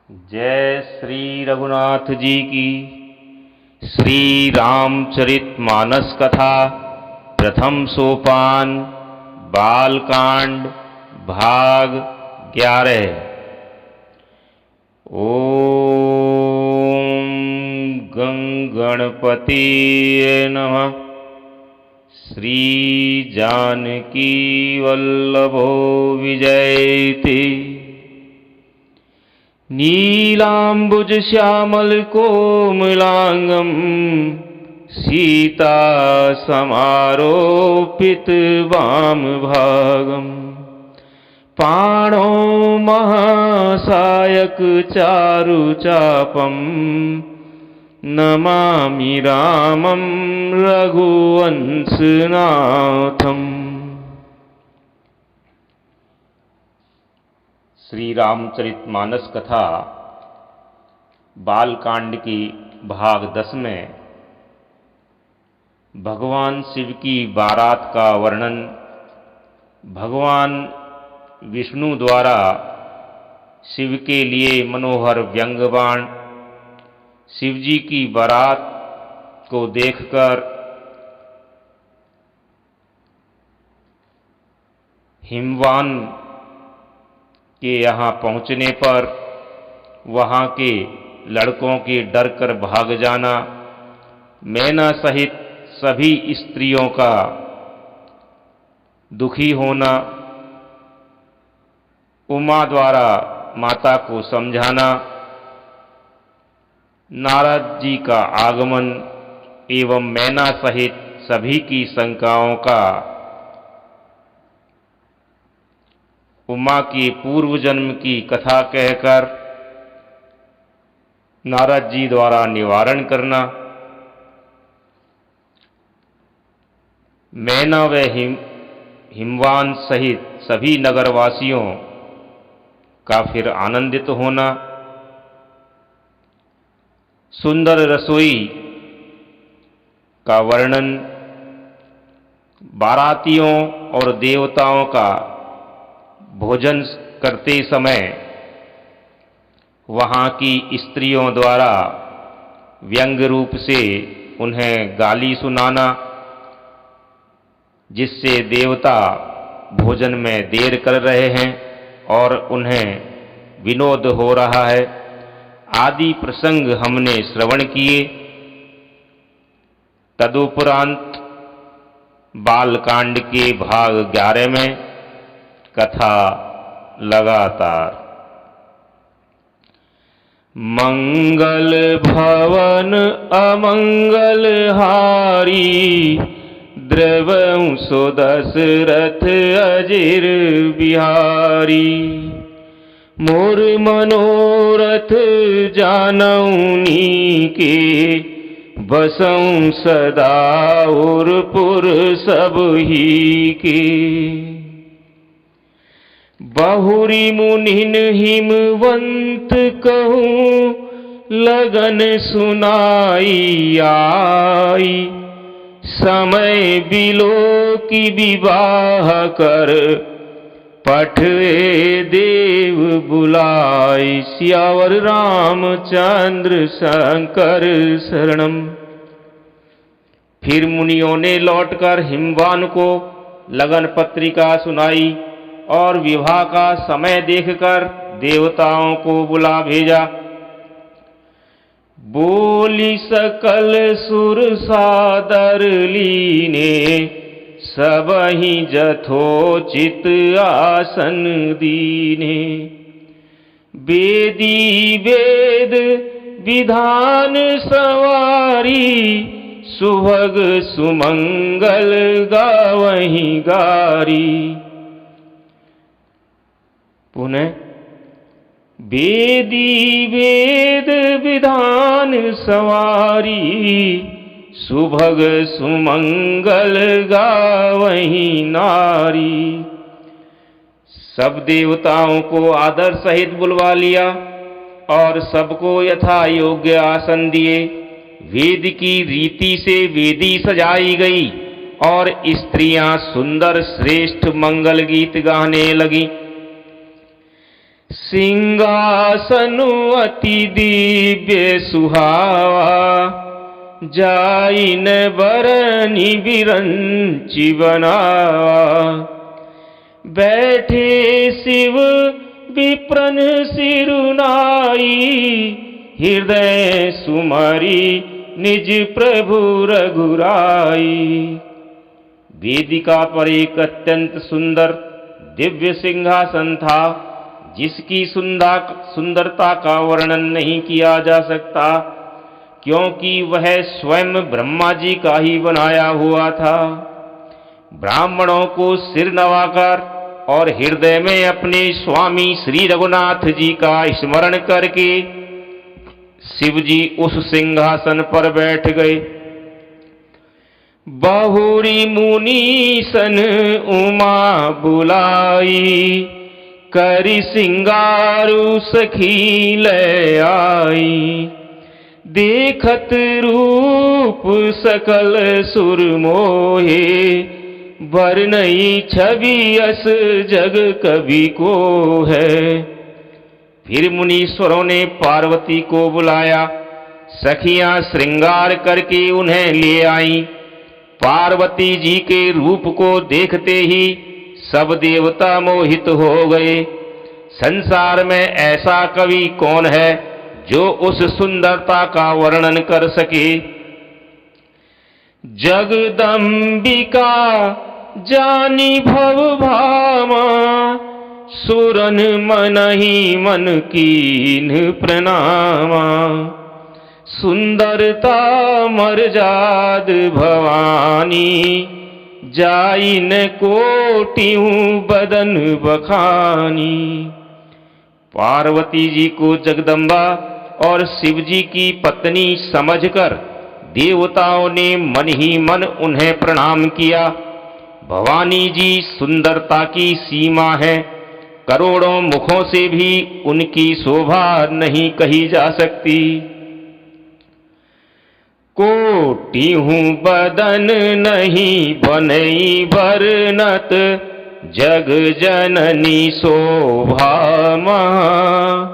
जय श्री रघुनाथ जी की। श्री रामचरितमानस कथा प्रथम सोपान बालकांड भाग 11। ओम गणपतिये नमः। श्री जानकी वल्लभो विजयति। नीलांबुज श्यामल कोमलांगम सीता समारोपित वाम भागम। पाणो महासायक चारु चापम नमामि रामं रघुवंशनाथम। श्री रामचरितमानस कथा बालकांड की भाग 10 में भगवान शिव की बारात का वर्णन, भगवान विष्णु द्वारा शिव के लिए मनोहर व्यंग्यबाण, शिवजी की बारात को देखकर हिमवान के यहाँ पहुँचने पर वहाँ के लड़कों के डर कर भाग जाना, मैना सहित सभी स्त्रियों का दुखी होना, उमा द्वारा माता को समझाना, नारद जी का आगमन एवं मैना सहित सभी की शंकाओं का उमा के पूर्व जन्म की कथा कहकर नारद जी द्वारा निवारण करना, मैना व हिमवान सहित सभी नगरवासियों का फिर आनंदित होना, सुंदर रसोई का वर्णन, बारातियों और देवताओं का भोजन करते समय वहाँ की स्त्रियों द्वारा व्यंग रूप से उन्हें गाली सुनाना, जिससे देवता भोजन में देर कर रहे हैं और उन्हें विनोद हो रहा है, आदि प्रसंग हमने श्रवण किए। तदुपरांत बालकांड के भाग 11 में कथा लगातार। मंगल भवन अमंगल हारी, द्रवंसो दशरथ अजिर बिहारी। मोर मनोरथ जानौनी के, बसौं सदा और पुर सब ही के। बहुरी मुनिन हिमवंत कहूँ, लगन सुनाई आई। समय बिलो की विवाह कर, पठवे देव बुलाई। सियावर रामचंद्र शंकर शरणम। फिर मुनियों ने लौटकर हिमवान को लगन पत्रिका सुनाई और विवाह का समय देखकर देवताओं को बुला भेजा। बोली सकल सुर सादर लीने, सबहि जथोचित आसन दीने। वेदी वेद विधान सवारी, सुभग सुमंगल गावहीं गारी। पुनः वेदी वेद विधान सवारी, सुभग सुमंगल गावहीं नारी। सब देवताओं को आदर सहित बुलवा लिया और सबको यथा योग्य आसन दिए। वेद की रीति से वेदी सजाई गई और स्त्रियां सुंदर श्रेष्ठ मंगल गीत गाने लगी। सिंहासनु अति दिव्य सुहावा, जाइन बरनी बिरंची बनावा। बैठे शिव विप्रन सिरुनाई, हृदय सुमरी निज प्रभु रघुराई। वेदिका पर एक अत्यंत सुंदर दिव्य सिंहासन था, जिसकी सुंदरता का वर्णन नहीं किया जा सकता, क्योंकि वह स्वयं ब्रह्मा जी का ही बनाया हुआ था। ब्राह्मणों को सिर नवाकर और हृदय में अपने स्वामी श्री रघुनाथ जी का स्मरण करके शिव जी उस सिंहासन पर बैठ गए। बहुरी मुनीसन उमा बुलाई, करि सिंगारू सखी ले आई। देखत रूप सकल सुर मोहे, बरनई छवि अस जग कवि को है। फिर मुनीश्वरों ने पार्वती को बुलाया, सखियां श्रृंगार करके उन्हें ले आई। पार्वती जी के रूप को देखते ही सब देवता मोहित हो गए। संसार में ऐसा कवि कौन है जो उस सुंदरता का वर्णन कर सके। जगदम्बिका जानी भव भामा, सुरन मनहि मन कीन प्रणामा। सुंदरता मर्जाद भवानी, जाइन कोटियों बदन बखानी। पार्वती जी को जगदम्बा और शिव जी की पत्नी समझकर देवताओं ने मन ही मन उन्हें प्रणाम किया। भवानी जी सुंदरता की सीमा है, करोड़ों मुखों से भी उनकी शोभा नहीं कही जा सकती। कोटिहूँ बदन नहीं बनई बरनत, जग जननी शोभा महा।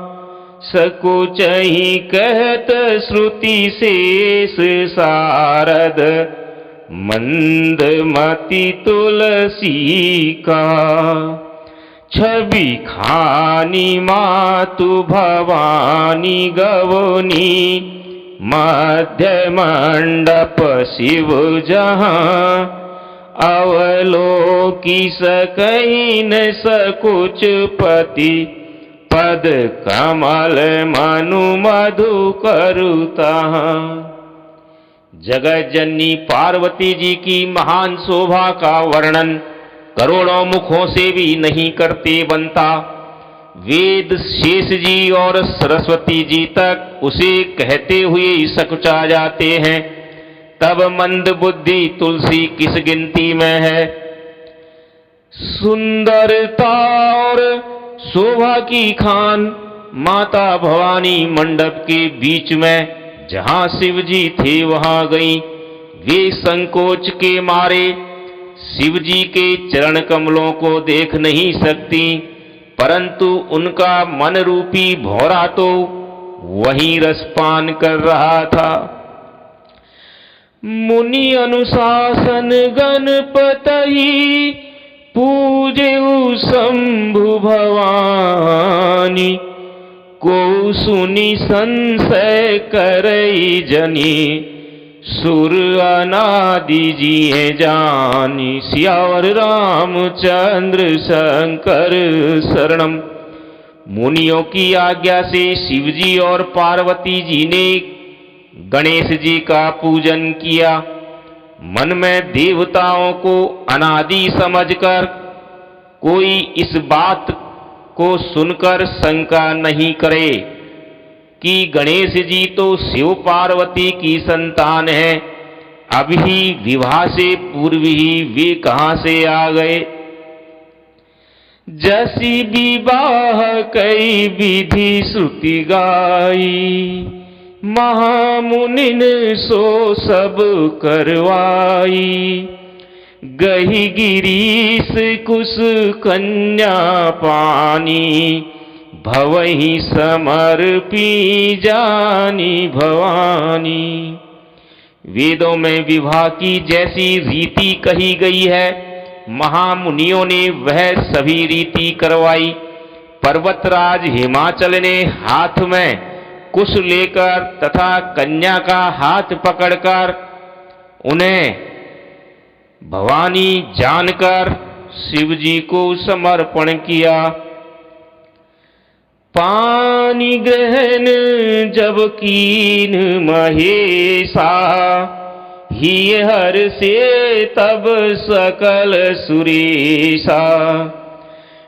सकुचहि कहत श्रुति शेष सारद, मंदमति तुलसी का। छवि खानी मातु भवानी गवनी, मध्य मंडप शिव जहाँ। अवलोकी सकई न सकुच पति, पद कमल मनु मधु करुता। जगत जननी पार्वती जी की महान शोभा का वर्णन करोड़ों मुखों से भी नहीं करते बनता। वेद शेष जी और सरस्वती जी तक उसे कहते हुए ही सकुचा जाते हैं, तब मंद बुद्धि तुलसी किस गिनती में है। सुंदरता और शोभा की खान माता भवानी मंडप के बीच में जहां शिव जी थे वहां गई। वे संकोच के मारे शिव जी के चरण कमलों को देख नहीं सकती, परंतु उनका मन रूपी भौरा तो वहीं रसपान कर रहा था। मुनि अनुशासन गणपतहि, पूजेउ शंभु भवानी। को सुनि संशय करई जनी, सुर अनादि जिए जानी। सियावर रामचंद्र शंकर शरणम। मुनियों की आज्ञा से शिवजी और पार्वती जी ने गणेश जी का पूजन किया। मन में देवताओं को अनादि समझकर कोई इस बात को सुनकर शंका नहीं करे कि गणेश जी तो शिव पार्वती की संतान है, अभी विवाह से पूर्व ही वे कहां से आ गए। जैसी विवाह कई विधि श्रुति गाई, महामुनिन सो सब करवाई। गही गिरीश कुश कन्या पानी, भवहि समर्पी जानी भवानी। वेदों में विवाह की जैसी रीति कही गई है, महामुनियों ने वह सभी रीति करवाई। पर्वतराज हिमाचल ने हाथ में कुश लेकर तथा कन्या का हाथ पकड़कर उन्हें भवानी जानकर शिव जी को समर्पण किया। पानी ग्रहण जब कीन महेशा, ही हर से तब सकल सुरेशा।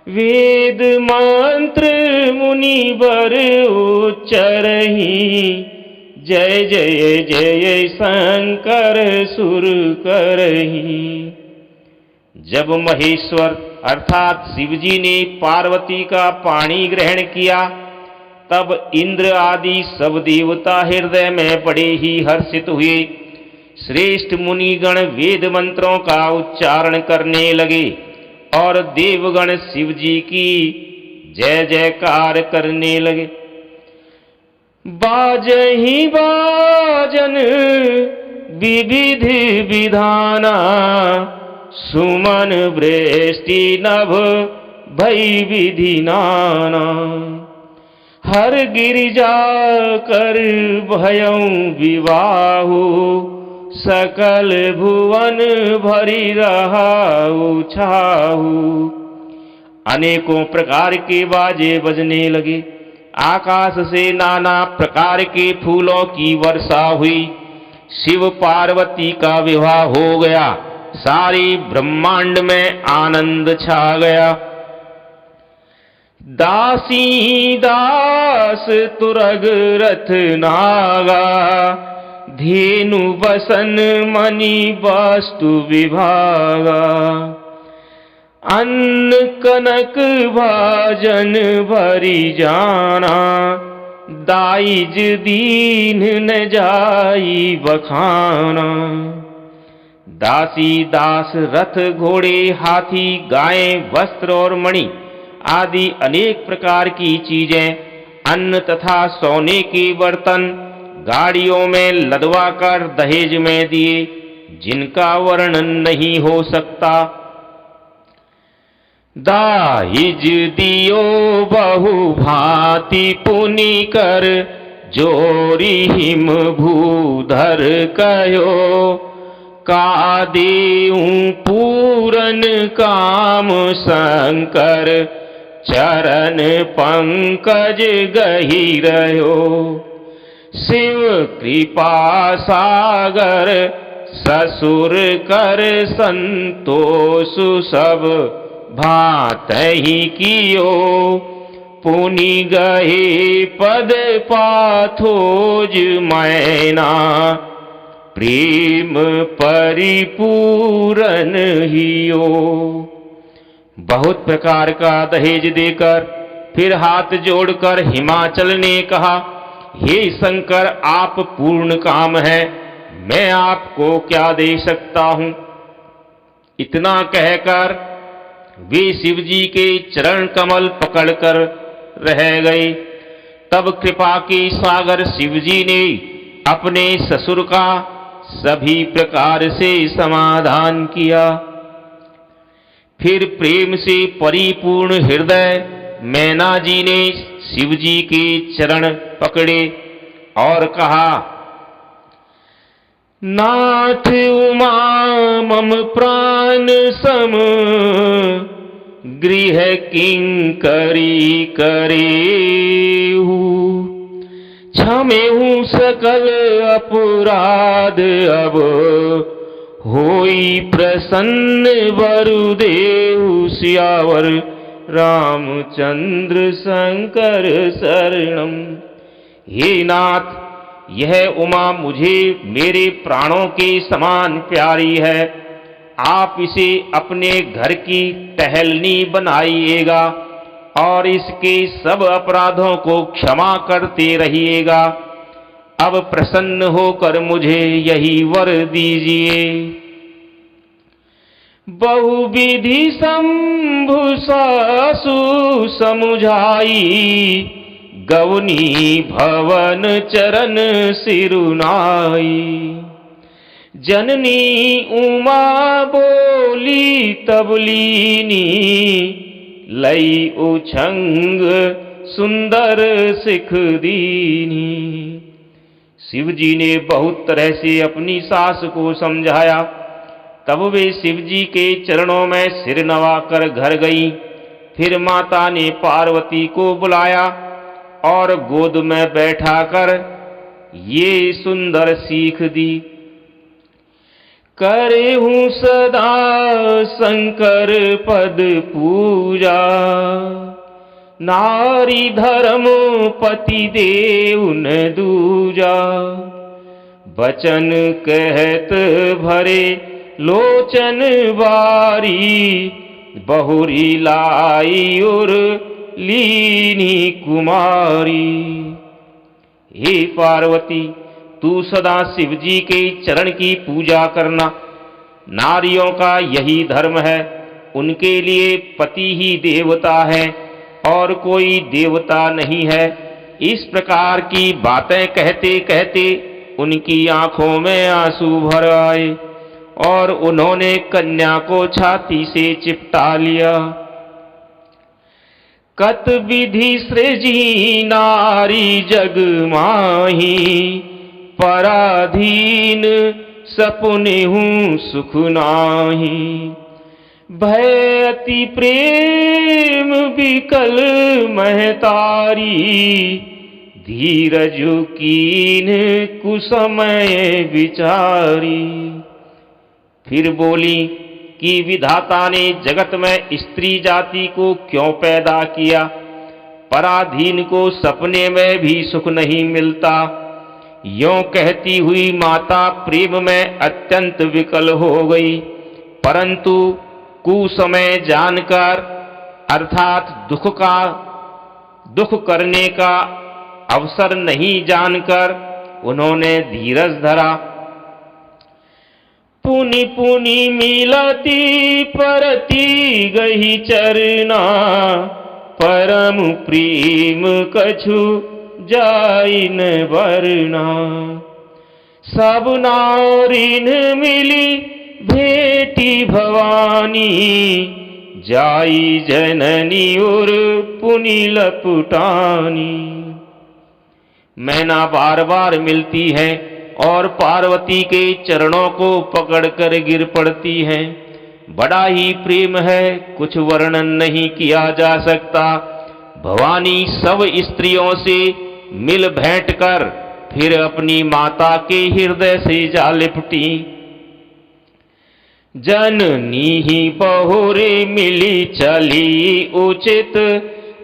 वेद मंत्र मुनिवर उच्चरहि, जय जय जय शंकर सुर करहि। जब महेश्वर अर्थात शिवजी ने पार्वती का पाणी ग्रहण किया, तब इंद्र आदि सब देवता हृदय में बड़े ही हर्षित हुए। श्रेष्ठ मुनिगण वेद मंत्रों का उच्चारण करने लगे और देवगण शिवजी की जय जयकार करने लगे। बाजहि बाजन विविध विधाना, सुमन वृष्टि नभ भई विधि नाना। हर गिरिजा कर भयं विवाहु, सकल भुवन भरी रहाउ छाहु। अनेकों प्रकार के बाजे बजने लगे। आकाश से नाना प्रकार के फूलों की वर्षा हुई। शिव पार्वती का विवाह हो गया। सारे ब्रह्मांड में आनंद छा गया। दासी दास तुरग रथ नागा, धेनु बसन मणि वस्तु विभागा। अन्न कनक भाजन भरी जाना, दाइज दीन न जाई बखाना। दासी दास रथ घोड़े हाथी गायें वस्त्र और मणि आदि अनेक प्रकार की चीजें, अन्न तथा सोने के बर्तन गाड़ियों में लदवा कर दहेज में दिए, जिनका वर्णन नहीं हो सकता। दाहिज दियो बहु भांति पुनि कर, जोरी हिम भूधर कहो। का देऊं पूरन काम शंकर, चरण पंकज गही रहो। शिव कृपा सागर, ससुर कर संतोष सब भांति कियो। पुनि गहे पद पाथोज मैना, प्रेम परिपूरन हियो। बहुत प्रकार का दहेज देकर फिर हाथ जोड़कर हिमाचल ने कहा, हे शंकर, आप पूर्ण काम है, मैं आपको क्या दे सकता हूं। इतना कहकर वे शिवजी के चरण कमल पकड़कर रह गए। तब कृपा के सागर शिवजी ने अपने ससुर का सभी प्रकार से समाधान किया। फिर प्रेम से परिपूर्ण हृदय मैना जी ने शिवजी के चरण पकड़े और कहा, नाथ उमा मम प्राण सम, गृह किंकरी करेहु। क्षमेहु सकल अपराध अब, होई प्रसन्न वरुदेहु। सियावर रामचंद्र शंकर शरणम। हे नाथ, यह उमा मुझे मेरे प्राणों के समान प्यारी है। आप इसे अपने घर की टहलनी बनाइएगा और इसके सब अपराधों को क्षमा करते रहिएगा। अब प्रसन्न होकर मुझे यही वर दीजिए। बहुविधि शंभु सासु समुझाई, गवनी भवन चरण सिरुनाई। जननी उमा बोली तब लीनी, लई उछंग सुंदर सिख दीनी। शिव जी ने बहुत तरह से अपनी सास को समझाया। तब वे शिव जी के चरणों में सिर नवाकर घर गई। फिर माता ने पार्वती को बुलाया और गोद में बैठाकर ये सुंदर सीख दी। करे हूँ सदा शंकर पद पूजा, नारी धर्म पति देव न दूजा। बचन कहत भरे लोचन बारी, बहुरी लाई और लीनी कुमारी। हे पार्वती, तू सदा शिव जी के चरण की पूजा करना। नारियों का यही धर्म है। उनके लिए पति ही देवता है और कोई देवता नहीं है। इस प्रकार की बातें कहते कहते उनकी आंखों में आंसू भर आए और उन्होंने कन्या को छाती से चिपटा लिया। कत विधि सृजी नारी जग माही, पराधीन सपने हूँ सुख नाही। भय अति प्रेम विकल महतारी, धीरज कीन कुसमय विचारी। फिर बोली कि विधाता ने जगत में स्त्री जाति को क्यों पैदा किया? पराधीन को सपने में भी सुख नहीं मिलता। यों कहती हुई माता प्रेम में अत्यंत विकल हो गई, परंतु कुसमय जानकर अर्थात दुख करने का अवसर नहीं जानकर उन्होंने धीरज धरा। पुनि पुनि मिलती परती गही चरना, परम प्रेम कछु जाइन वरना। सब नारिन मिली भेटी भवानी, जाई जननी और पुनि लपुटानी। मैना बार बार मिलती है और पार्वती के चरणों को पकड़कर गिर पड़ती हैं। बड़ा ही प्रेम है, कुछ वर्णन नहीं किया जा सकता। भवानी सब स्त्रियों से मिल भेंट कर फिर अपनी माता के हृदय से जा लिपटी। जननी ही बहुरे मिली चली उचित,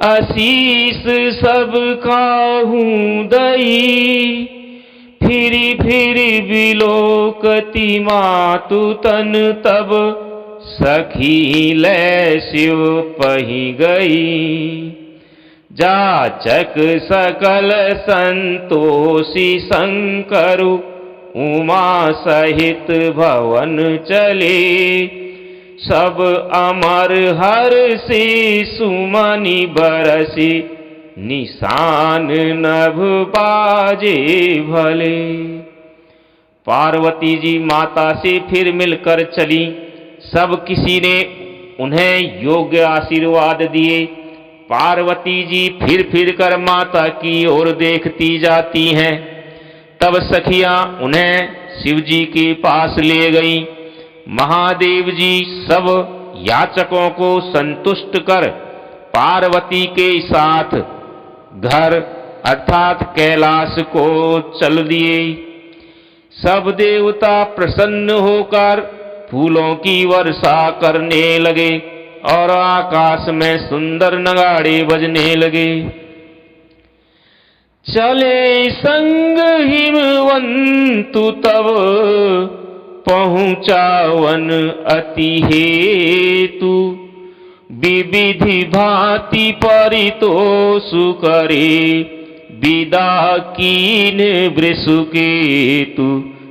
आशीष सब काहूं दई। फिरी फिरी बिलोकती मातु तन, तब सखी लै शिव पही गई। जाचक सकल संतोषी शंकरु, उमा सहित भवन चले। सब अमर हर से सुमनि बरसी, निशान नभ बाजे भले। पार्वती जी माता से फिर मिलकर चली। सब किसी ने उन्हें योग्य आशीर्वाद दिए। पार्वती जी फिर फिर कर माता की ओर देखती जाती हैं। तब सखियां उन्हें शिव जी के पास ले गई। महादेव जी सब याचकों को संतुष्ट कर पार्वती के साथ घर अर्थात कैलाश को चल दिए। सब देवता प्रसन्न होकर फूलों की वर्षा करने लगे और आकाश में सुंदर नगाड़े बजने लगे। चले संग हिमवंतु तब, पहुँचावन अति हेतु। विविधि भांति परितोषु करे, विदा कीन वृषकेतु।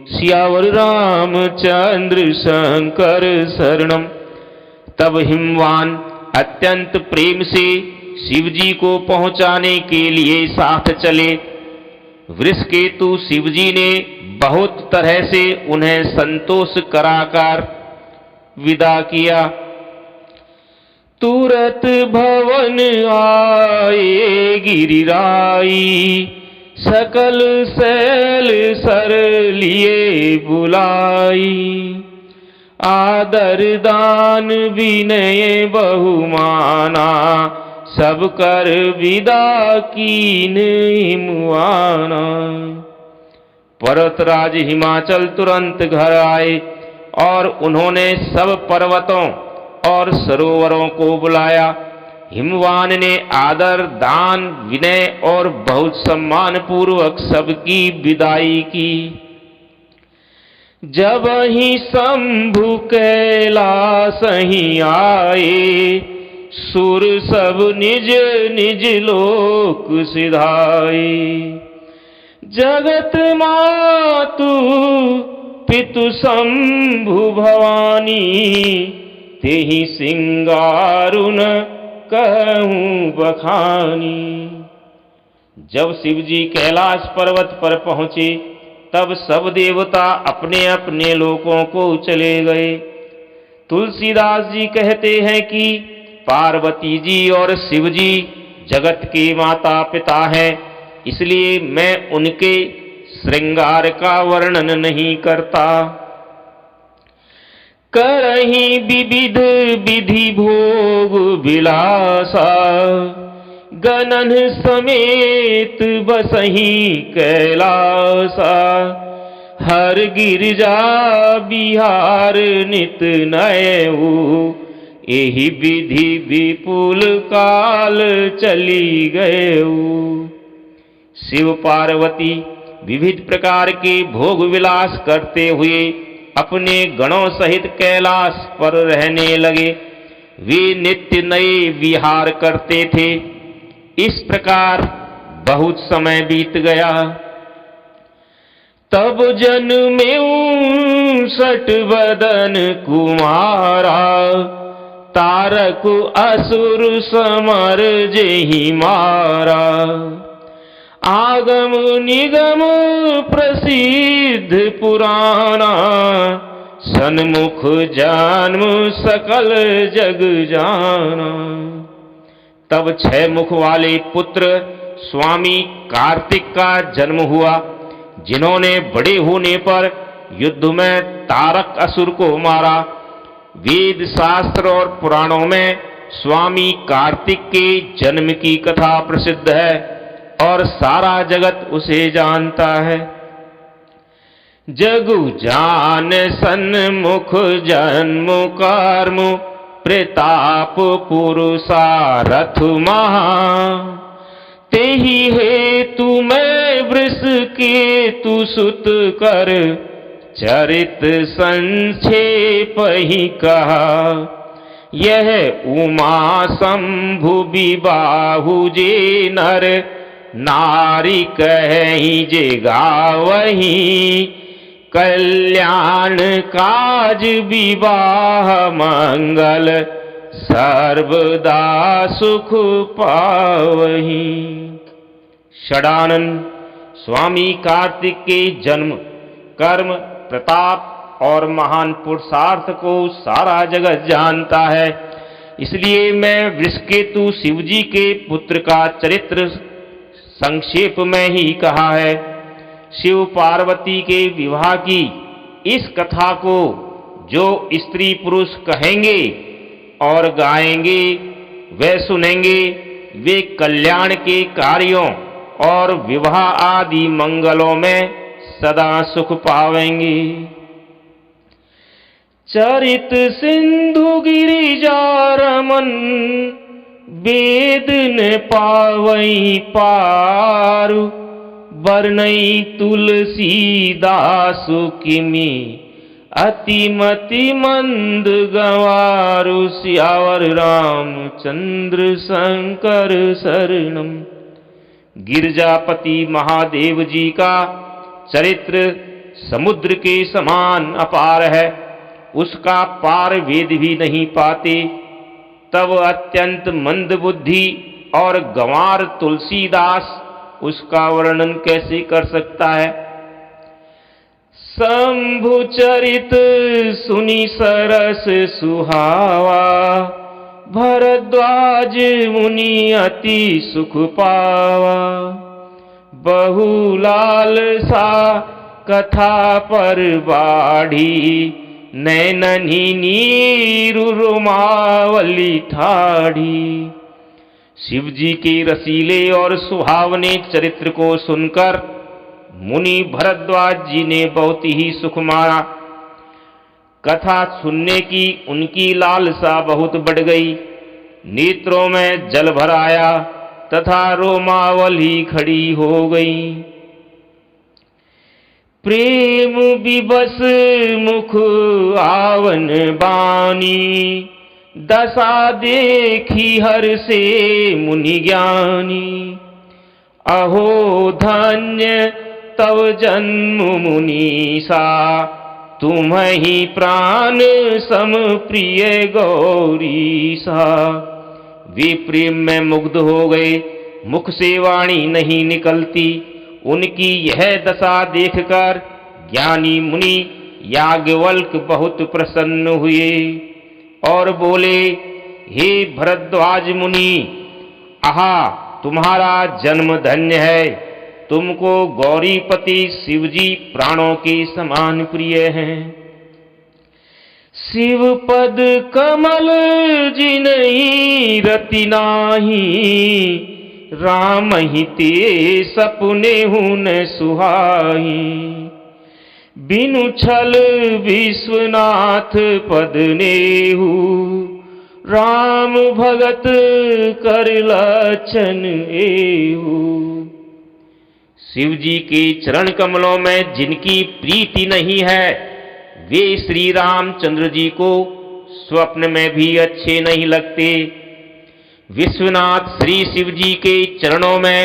सियावर रामचंद्र शंकर शरणम। तब हिमवान अत्यंत प्रेम से शिवजी को पहुंचाने के लिए साथ चले। वृषकेतु शिवजी ने बहुत तरह से उन्हें संतोष कराकर विदा किया। तुरत भवन आए गिरिराई, सकल शैल सर लिए बुलाई। आदर दान विनय बहुमाना, सब कर विदा कीन हिमवाना। पर्वतराज हिमाचल तुरंत घर आए और उन्होंने सब पर्वतों और सरोवरों को बुलाया। हिमवान ने आदर दान विनय और बहुत सम्मान पूर्वक सबकी विदाई की। जब ही शंभु कैलाश ही आए, सुर सब निज निज लोक सिधाए। जगत मातु पितु शंभु भवानी, तेहि सिंगारुन कहूं बखानी। जब शिवजी कैलाश पर्वत पर पहुंचे तब सब देवता अपने अपने लोकों को चले गए। तुलसीदास जी कहते हैं कि पार्वती जी और शिवजी जगत के माता पिता हैं, इसलिए मैं उनके श्रृंगार का वर्णन नहीं करता। करहि विविध विधि भोग विलासा, गणन समेत बसहि कैलासा। हर गिरजा बिहार नित नयऊ, एहि विधि विपुल काल चली गयऊ। शिव पार्वती विविध प्रकार के भोग विलास करते हुए अपने गणों सहित कैलाश पर रहने लगे। वे नित्य नए विहार करते थे। इस प्रकार बहुत समय बीत गया। तब जन्मेऊ 59 बदन कुमारा, तारक असुर समर जेहि मारा। आगम निगम प्रसिद्ध पुराना, सन्मुख जन्म सकल जग जाना। तब 6 मुख वाले पुत्र स्वामी कार्तिक का जन्म हुआ, जिन्होंने बड़े होने पर युद्ध में तारक असुर को मारा। वेद शास्त्र और पुराणों में स्वामी कार्तिक के जन्म की कथा प्रसिद्ध है और सारा जगत उसे जानता है। जगु जान सन्मुख जन्म कर्म, प्रताप पुरुषारथ महा। तेहि हेतु मैं वृष केतु सुत कर, चरित संक्षेप ही कहा। यह उमा शंभु विबाहु जे नर, नारी कहीं जे गावही। कल्याण काज विवाह मंगल, सर्वदा सुख पावही। षडानन स्वामी कार्तिक के जन्म, कर्म, प्रताप और महान पुरुषार्थ को सारा जगत जानता है, इसलिए मैं वृषकेतु शिवजी के पुत्र का चरित्र संक्षेप में ही कहा है। शिव पार्वती के विवाह की इस कथा को जो स्त्री पुरुष कहेंगे और गाएंगे, वे सुनेंगे, वे कल्याण के कार्यों और विवाह आदि मंगलों में सदा सुख पावेंगे। चरित सिंधु गिरिजा रमन, वेद न पावई पारु। वर्णई तुलसीदास किमि, अतिमति मंद गंवारु। सियावर रामचंद्र शंकर शरणम। गिरजापति महादेव जी का चरित्र समुद्र के समान अपार है उसका पार वेद भी नहीं पाते, तब अत्यंत मंद बुद्धि और गंवार तुलसीदास उसका वर्णन कैसे कर सकता है। शंभु चरित सुनी सरस सुहावा, भरद्वाज मुनि अति सुख पावा। बहुलाल सा कथा पर बाढ़ी, नैननी नीरु रोमावली ठाढ़ी। शिव जी के रसीले और सुहावने चरित्र को सुनकर मुनि भरद्वाज जी ने बहुत ही सुख माना। कथा सुनने की उनकी लालसा बहुत बढ़ गई, नेत्रों में जल भर आया तथा रोमावली खड़ी हो गई। प्रेम विवश मुख आवन बानी, दशा देखी हर से मुनि ज्ञानी। अहो धन्य तव जन्म मुनीसा, तुम ही प्राण सम प्रिय गौरीसा। वे प्रेम में मुग्ध हो गए, मुख से वाणी नहीं निकलती। उनकी यह दशा देखकर ज्ञानी मुनि याज्ञवल्क्य बहुत प्रसन्न हुए और बोले, हे भरद्वाज मुनि, आहा तुम्हारा जन्म धन्य है। तुमको गौरीपति शिवजी प्राणों के समान प्रिय हैं। शिव पद कमल जिनहि रति नाही, राम ही ते सपने हुन सुहाई। बिनु छल विश्वनाथ पद नेहु, राम भगत कर लक्षण एहु। शिव जी के चरण कमलों में जिनकी प्रीति नहीं है, वे श्री रामचंद्र जी को स्वप्न में भी अच्छे नहीं लगते। विश्वनाथ श्री शिव जी के चरणों में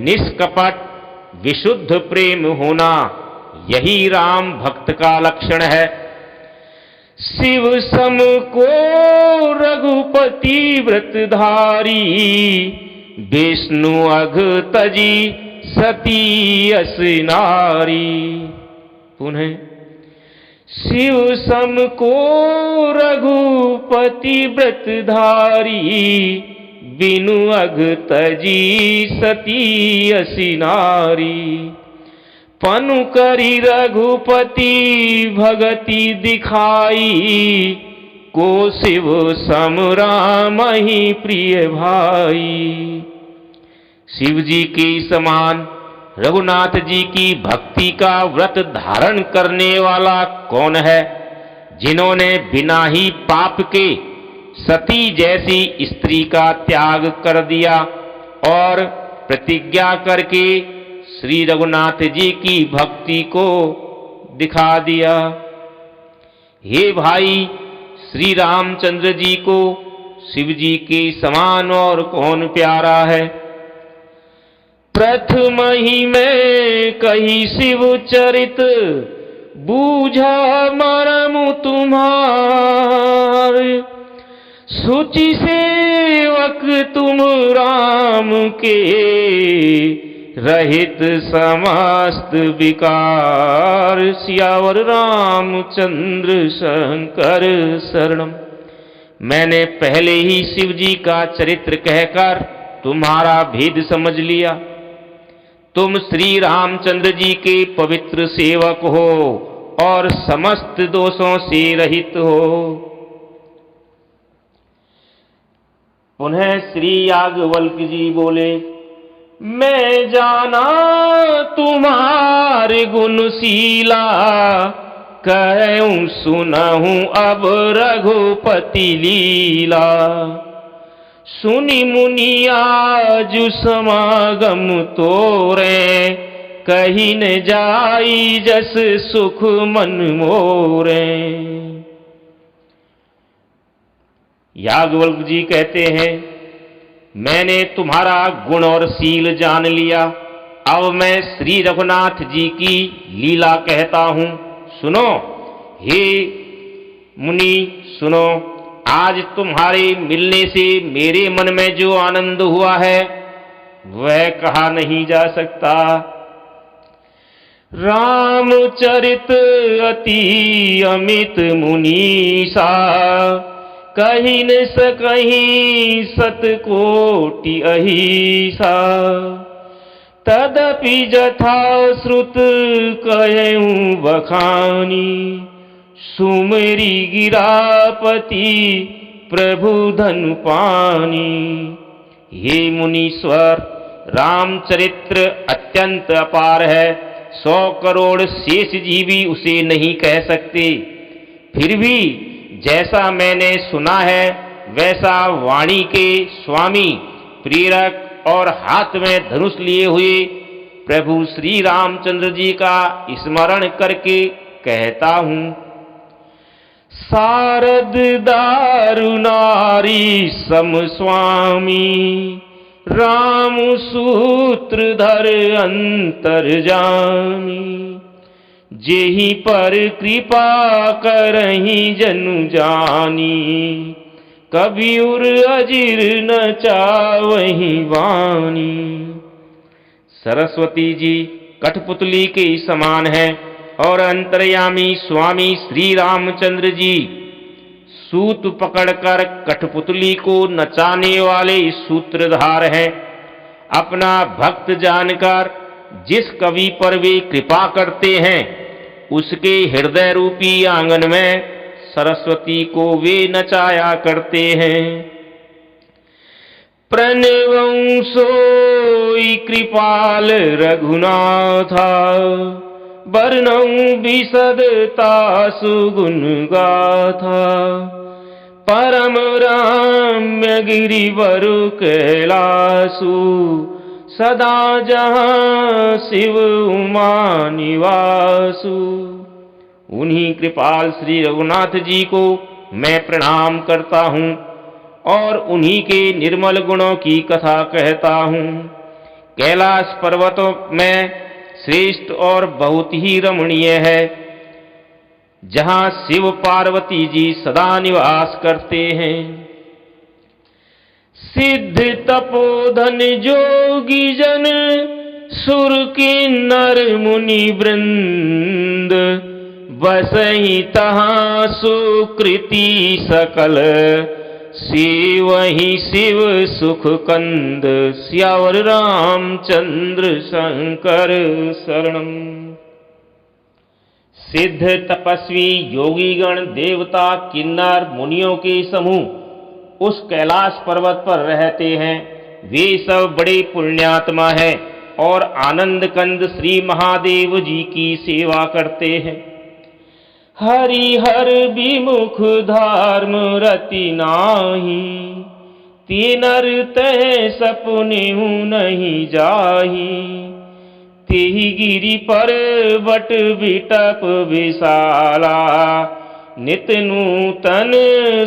निष्कपट विशुद्ध प्रेम होना, यही राम भक्त का लक्षण है। शिव सम को रघुपति व्रतधारी, विष्णु अघ तजी सती अस नारी। पुनः शिव सम को रघुपति व्रतधारी, बिनु अघ तजी सती असी नारी। पनु करी रघुपति भगति दिखाई, को शिव सम राम ही प्रिय भाई। शिव जी के समान रघुनाथ जी की भक्ति का व्रत धारण करने वाला कौन है, जिन्होंने बिना ही पाप के सती जैसी स्त्री का त्याग कर दिया और प्रतिज्ञा करके श्री रघुनाथ जी की भक्ति को दिखा दिया। हे भाई, श्री रामचंद्र जी को शिव जी के समान और कौन प्यारा है। प्रथम ही मैं कही शिव चरित, बूझा मरम तुम्हार। सुचि सेवक तुम राम के, रहित समस्त विकार। सियावर रामचंद्र शंकर शरणम। मैंने पहले ही शिव जी का चरित्र कहकर तुम्हारा भेद समझ लिया। तुम श्री रामचंद्र जी के पवित्र सेवक हो और समस्त दोषों से रहित हो। पुनः श्री याज्ञवल्क्य जी बोले, मैं जाना तुम्हारे गुणशीला, कहूं सुनहूं अब रघुपति लीला। सुनी मुनि आज समागम तोरे, कही न जाई जस सुख मन मोरे। याज्ञवल्क्य जी कहते हैं, मैंने तुम्हारा गुण और शील जान लिया। अब मैं श्री रघुनाथ जी की लीला कहता हूं, सुनो। हे मुनि सुनो, आज तुम्हारे मिलने से मेरे मन में जो आनंद हुआ है वह कहा नहीं जा सकता। रामचरित अति अमित मुनीसा, कही न सकहीं सतकोटि अहिसा। तदपि जथा श्रुत कहूँ बखानी, सुमरी गिरापति प्रभु धनु पानी। हे मुनीश्वर, रामचरित्र अत्यंत अपार है, 100 करोड़ शेष जीवी उसे नहीं कह सकते। फिर भी जैसा मैंने सुना है वैसा वाणी के स्वामी, प्रेरक और हाथ में धनुष लिए हुए प्रभु श्री रामचंद्र जी का स्मरण करके कहता हूँ। शारद दारुनारी सम स्वामी, राम सूत्रधर अंतर्जामी। जेहि पर कृपा करहि जनु जानी, कबीर अजिर न चावहि वाणी। सरस्वती जी कठपुतली के समान है और अंतर्यामी स्वामी श्री रामचंद्र जी सूत पकड़कर कठपुतली को नचाने वाले सूत्रधार हैं। अपना भक्त जानकर जिस कवि पर वे कृपा करते हैं उसके हृदय रूपी आंगन में सरस्वती को वे नचाया करते हैं। प्रणवं सोई कृपाल रघुनाथा, वर्णं विशदता सुगुण गाथा। परम राम्य गिरिवर कैलासु, सदा जहाँ शिव उमा निवासु। उन्हीं कृपाल श्री रघुनाथ जी को मैं प्रणाम करता हूँ और उन्हीं के निर्मल गुणों की कथा कहता हूँ। कैलाश पर्वतों में श्रेष्ठ और बहुत ही रमणीय है, जहाँ शिव पार्वती जी सदा निवास करते हैं। सिद्ध तपोधन जोगी जन, सुर किन्नर मुनि वृंद। बसहि तहाँ सुकृति सकल, शिवहि शिव सुख कंद। सियावर रामचंद्र शंकर शरणम। सिद्ध तपस्वी योगीगण देवता किन्नर मुनियों के समूह उस कैलाश पर्वत पर रहते हैं। वे सब बड़े पुण्यात्मा हैं और आनंद कंद श्री महादेव जी की सेवा करते हैं। हरिहर विमुख धर्म रति नाही, तीनर तह सपने नहीं जाही। तेहि गिरि पर बट बिटप विशाला, नित नूतन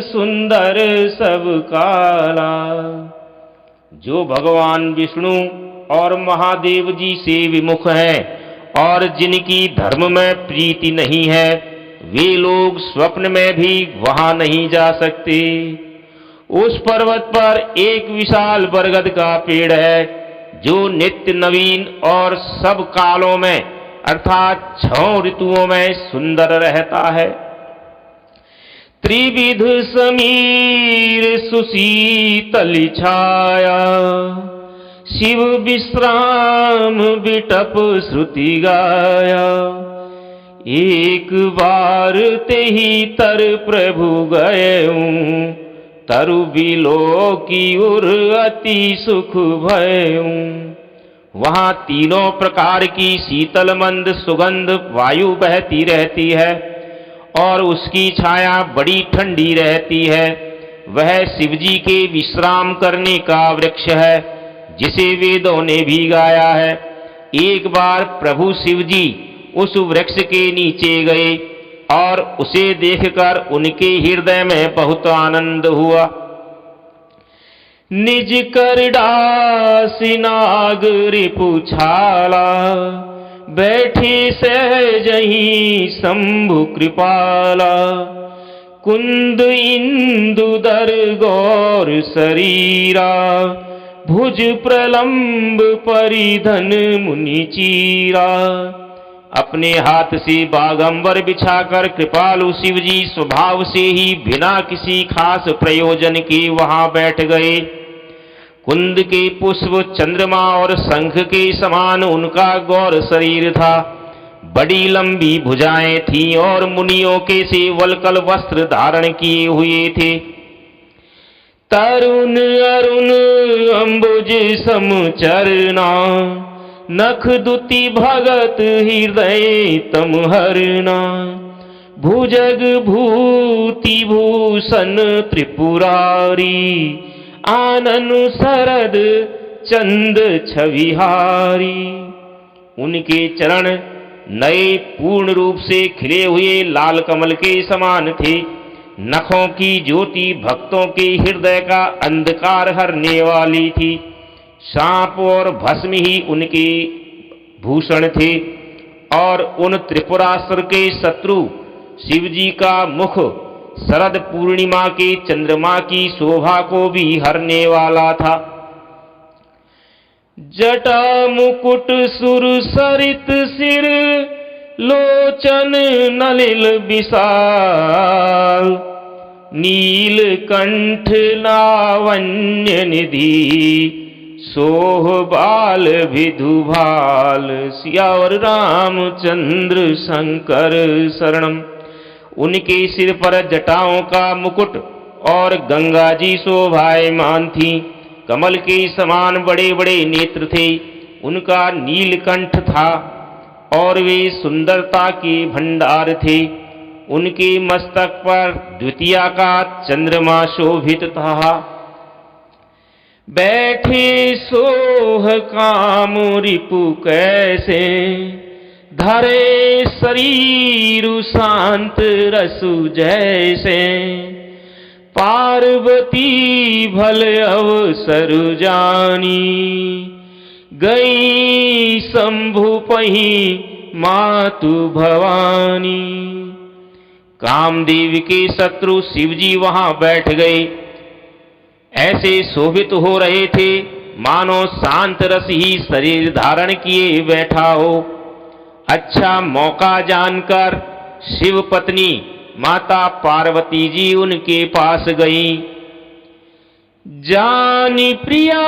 सुंदर सब काला। जो भगवान विष्णु और महादेव जी से विमुख हैं और जिनकी धर्म में प्रीति नहीं है, वे लोग स्वप्न में भी वहां नहीं जा सकते। उस पर्वत पर एक विशाल बरगद का पेड़ है जो नित्य नवीन और सब कालों में अर्थात 6 ऋतुओं में सुंदर रहता है। त्रिविध समीर सुशीतल छाया, शिव विश्राम बिटप श्रुति गाया। एक बार तेहि तर प्रभु गएऊं, तरु बिलो की उर अति सुख भयऊं। वहाँ तीनों प्रकार की शीतल मंद सुगंध वायु बहती रहती है और उसकी छाया बड़ी ठंडी रहती है। वह शिवजी के विश्राम करने का वृक्ष है जिसे वेदों ने भी गाया है। एक बार प्रभु शिवजी उस वृक्ष के नीचे गए और उसे देखकर उनके हृदय में बहुत आनंद हुआ। निज कर डासी नाग रिपु छाला, बैठी सहजहि शंभु कृपाला। कुंद इंदुदर गौर शरीरा, भुज प्रलंब परिधन मुनि चीरा। अपने हाथ से बागंबर बिछाकर कृपालु शिव जी स्वभाव से ही बिना किसी खास प्रयोजन के वहां बैठ गए। कुंद के पुष्प, चंद्रमा और शंख के समान उनका गौर शरीर था। बड़ी लंबी भुजाएं थीं और मुनियों के से वल्कल वस्त्र धारण किए हुए थे। तरुण अरुण अंबुज समचरना, नख दुति भगत हृदय तम हरना। भुजग भूति भूषण त्रिपुरारी, आनन शरद चंद छविहारी। उनके चरण नए पूर्ण रूप से खिले हुए लाल कमल के समान थे। नखों की ज्योति भक्तों के हृदय का अंधकार हरने वाली थी। सांप और भस्म ही उनके भूषण थे और उन त्रिपुरासुर के शत्रु शिवजी का मुख शरद पूर्णिमा के चंद्रमा की शोभा को भी हरने वाला था। जटा मुकुट सुर सरित सिर, लोचन नलिल विशाल। नील कंठ लावण्य निधि, सोह बाल विधुभाल। सियावर रामचंद्र शंकर शरणम। उनके सिर पर जटाओं का मुकुट और गंगा जी शोभायमान थी। कमल के समान बड़े बड़े नेत्र थे। उनका नीलकंठ था और वे सुंदरता के भंडार थे। उनके मस्तक पर द्वितीया का चंद्रमा शोभित था। बैठे सोह काम रिपु कैसे, धरे शरीर शांत रसु जैसे। पार्वती भल अवसर जानी, गई शंभु पही मातु भवानी। कामदेव के शत्रु शिवजी वहां बैठ गए। ऐसे शोभित हो रहे थे मानो शांत रस ही शरीर धारण किए बैठा हो। अच्छा मौका जानकर शिव पत्नी माता पार्वती जी उनके पास गई। जानी प्रिया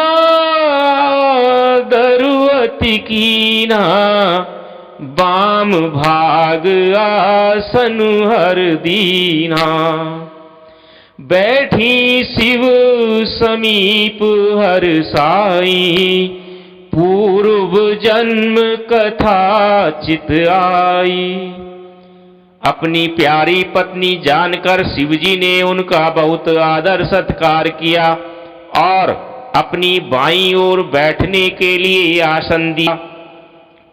दरुअति कीना, बाम भाग आसन हर दीना। बैठी शिव समीप हर साई, पूर्व जन्म कथा चित आई। अपनी प्यारी पत्नी जानकर शिवजी ने उनका बहुत आदर सत्कार किया और अपनी बाईं ओर बैठने के लिए आसन दिया।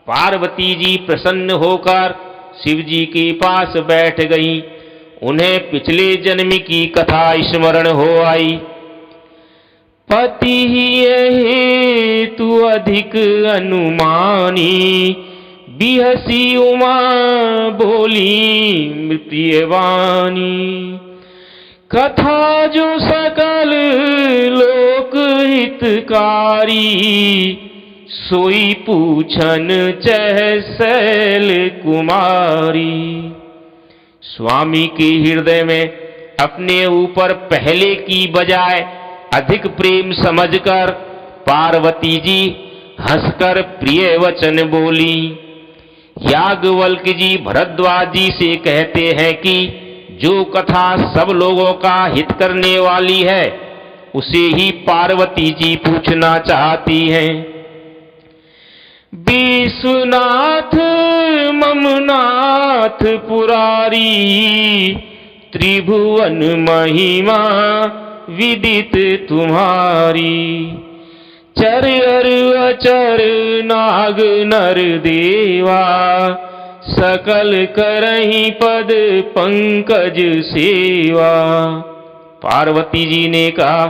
पार्वती जी प्रसन्न होकर शिवजी के पास बैठ गईं। उन्हें पिछले जन्म की कथा स्मरण हो आई। पति हेतु अधिक अनुमानी, बिहसी उमा बोली प्रियवाणी। कथा जो सकल लोक हितकारी, सोई पूछन चह शैल कुमारी। स्वामी के हृदय में अपने ऊपर पहले की बजाय अधिक प्रेम समझकर पार्वती जी हंसकर प्रिय वचन बोली। याज्ञवल्क जी भरद्वाज जी से कहते हैं कि जो कथा सब लोगों का हित करने वाली है उसे ही पार्वती जी पूछना चाहती हैं। विश्वनाथ ममनाथ पुरारी, त्रिभुवन महिमा विदित तुम्हारी। चर अर अचर नाग नर देवा, सकल करहि पद पंकज सेवा। पार्वती जी ने कहा,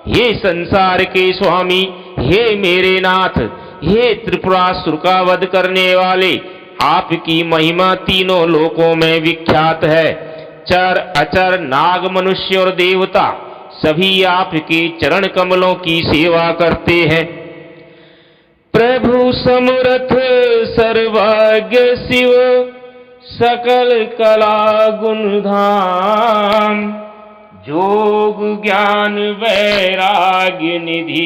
हे संसार के स्वामी, हे मेरे नाथ, हे त्रिपुरासुर का वध करने वाले, आपकी महिमा तीनों लोकों में विख्यात है। चर अचर नाग मनुष्य और देवता सभी आपके चरण कमलों की सेवा करते हैं। प्रभु समर्थ सर्वज्ञ शिव सकल कला गुण धाम, जोग ज्ञान वैराग्य निधि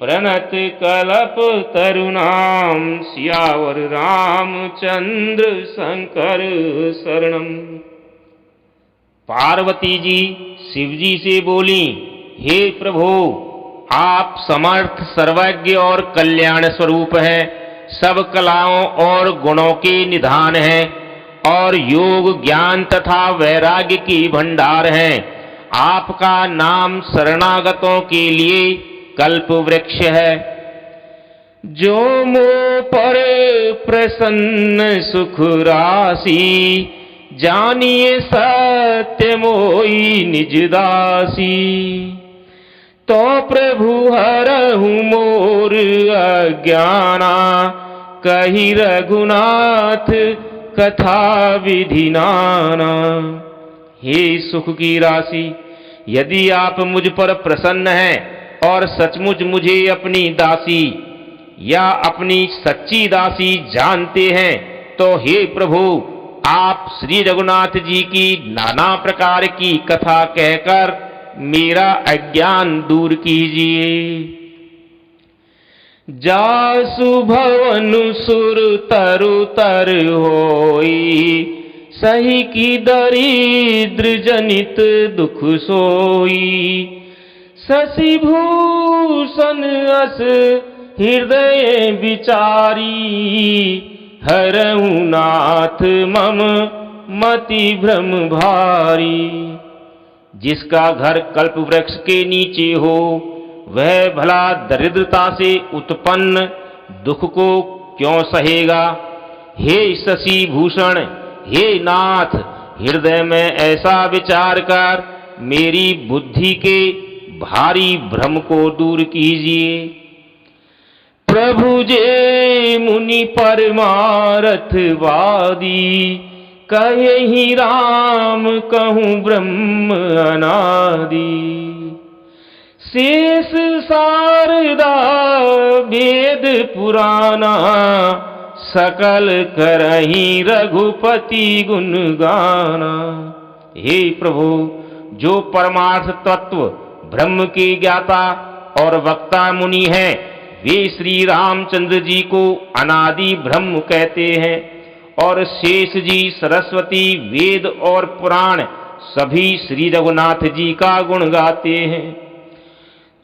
प्रणत कलप तरुणाम, सियावर रामचंद्र शंकर शरणम। पार्वती जी शिव जी से बोली, हे प्रभु आप समर्थ सर्वज्ञ और कल्याण स्वरूप हैं, सब कलाओं और गुणों के निधान हैं और योग ज्ञान तथा वैराग्य की भंडार हैं। आपका नाम शरणागतों के लिए कल्प वृक्ष है। जो मोह पर प्रसन्न सुख राशि, जानिए सत्य मोई निज दासी। तो प्रभु हरहु मोर अज्ञाना, कही रघुनाथ कथा विधि नाना। हे सुख की राशि, यदि आप मुझ पर प्रसन्न हैं और सचमुच मुझे अपनी दासी या अपनी सच्ची दासी जानते हैं, तो हे प्रभु आप श्री रघुनाथ जी की नाना प्रकार की कथा कहकर मेरा अज्ञान दूर कीजिए। जासु भवन सुर तरु तर होई, सही की दरिद्र जनित दुख सोई। शशि भूषण अस हृदय विचारी, हरहु नाथ मम मति भ्रम भारी। जिसका घर कल्प वृक्ष के नीचे हो, वह भला दरिद्रता से उत्पन्न दुख को क्यों सहेगा। हे शशि भूषण, हे नाथ, हृदय में ऐसा विचार कर मेरी बुद्धि के भारी भ्रम को दूर कीजिए। प्रभु जे मुनि परमारथ वादी, कहे ही राम कहूँ ब्रह्म अनादि। शेष शारदा वेद पुराना, सकल करही रघुपति गुण गाना। हे प्रभु, जो परमार्थ तत्व ब्रह्म के ज्ञाता और वक्ता मुनि हैं, वे श्री रामचंद्र जी को अनादि ब्रह्म कहते हैं और शेष जी, सरस्वती, वेद और पुराण सभी श्री रघुनाथ जी का गुण गाते हैं।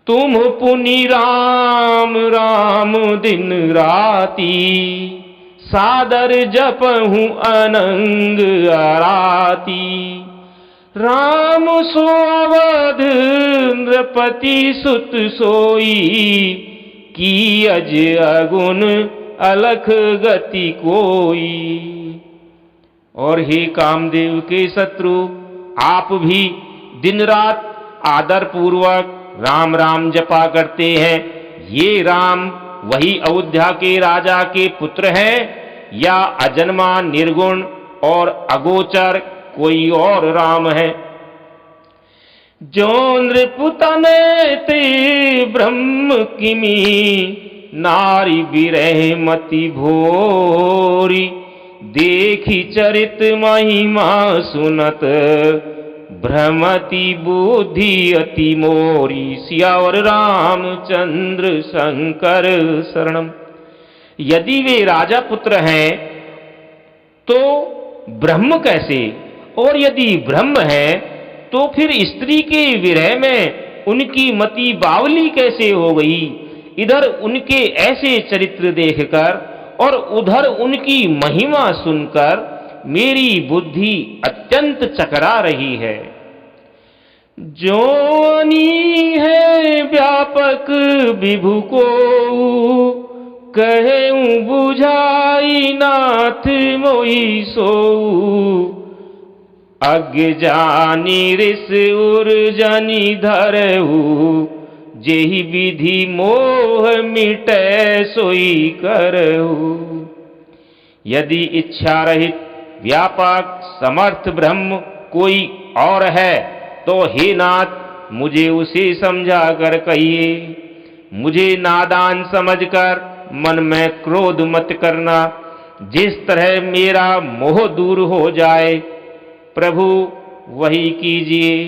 तुम पुनि राम राम दिन राती, सादर जपहूँ अनंग आराती। राम सो अवध नृपति सुत सोई, की अज अगुण अलख गति कोई। और हे कामदेव के शत्रु, आप भी दिन रात आदर पूर्वक राम राम जपा करते हैं। ये राम वही अयोध्या के राजा के पुत्र हैं या अजन्मा निर्गुण और अगोचर कोई और राम है। जो नृपुतने ते ब्रह्म किमी, नारी विरह मति भोरी। देखी चरित महिमा सुनत, भ्रमति बुद्धि अति मोरी। सियावर रामचंद्र शंकर शरणम। यदि वे राजा पुत्र हैं तो ब्रह्म कैसे, और यदि ब्रह्म है तो फिर स्त्री के विरह में उनकी मति बावली कैसे हो गई। इधर उनके ऐसे चरित्र देखकर और उधर उनकी महिमा सुनकर मेरी बुद्धि अत्यंत चकरा रही है। जोनी है व्यापक विभु को, कहूँ बुझाई नाथ मोहि सोऊ। अज्ञ जानी ऋष उर्जनी धरऊ, जेहि विधि मोह मिटै सोई करऊ। यदि इच्छा रहित व्यापक समर्थ ब्रह्म कोई और है तो हे नाथ मुझे उसे समझा कर कहिए। मुझे नादान समझकर मन में क्रोध मत करना, जिस तरह मेरा मोह दूर हो जाए प्रभु वही कीजिए।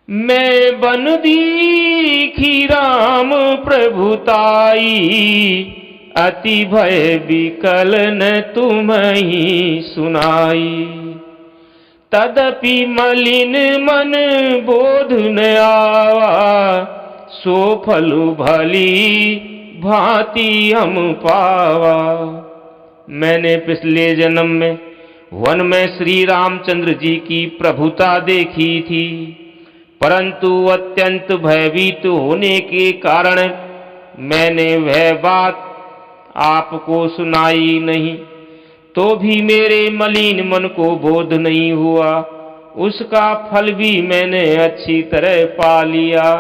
मैं बन दीखी राम प्रभुताई, अति भय विकल न तुम्हीं सुनाई। तदपि मलिन मन बोध न आवा, सो फलु भली भांति हम पावा। मैंने पिछले जन्म में वन में श्री रामचंद्र जी की प्रभुता देखी थी, परंतु अत्यंत भयभीत होने के कारण मैंने वह बात आपको सुनाई नहीं, तो भी मेरे मलिन मन को बोध नहीं हुआ। उसका फल भी मैंने अच्छी तरह पा लिया।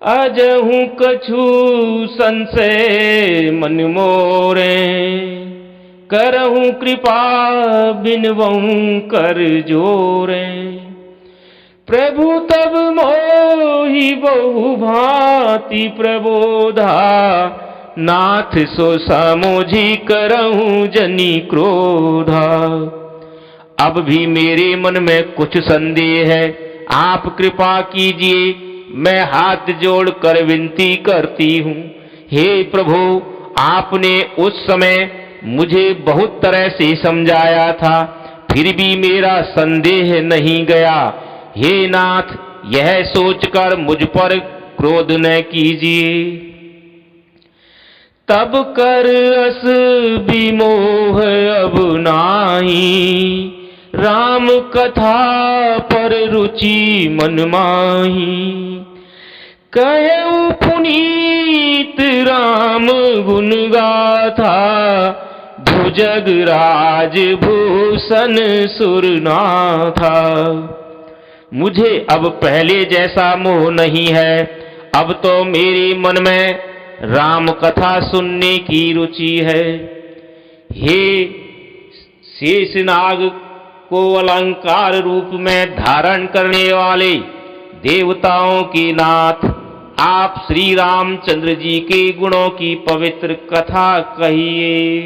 अजहू कछु संशय मन मोरे, करहूं कृपा बिनवऊं कर जोरे। प्रभु तब मोहि बहु भांति प्रबोधा, नाथ सो सामोझी करहूं जनी क्रोधा। अब भी मेरे मन में कुछ संदेह है, आप कृपा कीजिए। मैं हाथ जोड़कर विनती करती हूँ, हे प्रभु आपने उस समय मुझे बहुत तरह से समझाया था, फिर भी मेरा संदेह नहीं गया। हे नाथ यह सोचकर मुझ पर क्रोध न कीजिए। तब कर अस विमोह अब नाही, राम कथा पर रुचि मन माही। कहूं पुनीत राम गुण गाथा, भुजग राज भूषण सुरनाथा। मुझे अब पहले जैसा मोह नहीं है, अब तो मेरे मन में राम कथा सुनने की रुचि है। हे शेषनाग को अलंकार रूप में धारण करने वाले देवताओं के नाथ, आप श्री रामचंद्र जी के गुणों की पवित्र कथा कहिए।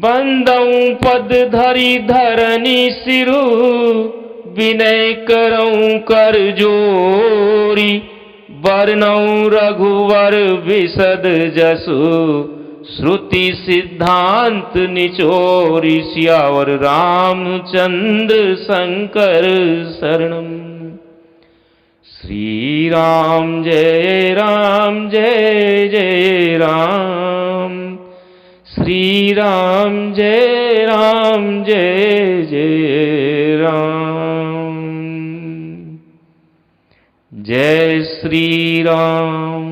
बंदऊं पद धरि धरनी सिरु, विनय करऊं कर जोरी। वर्णऊं रघुवर विशद जसु, श्रुति सिद्धांत निचोरी। सियावर रामचंद्र शंकर शरणम। श्री राम जय जय राम। श्री राम जय जय राम। जय श्री राम।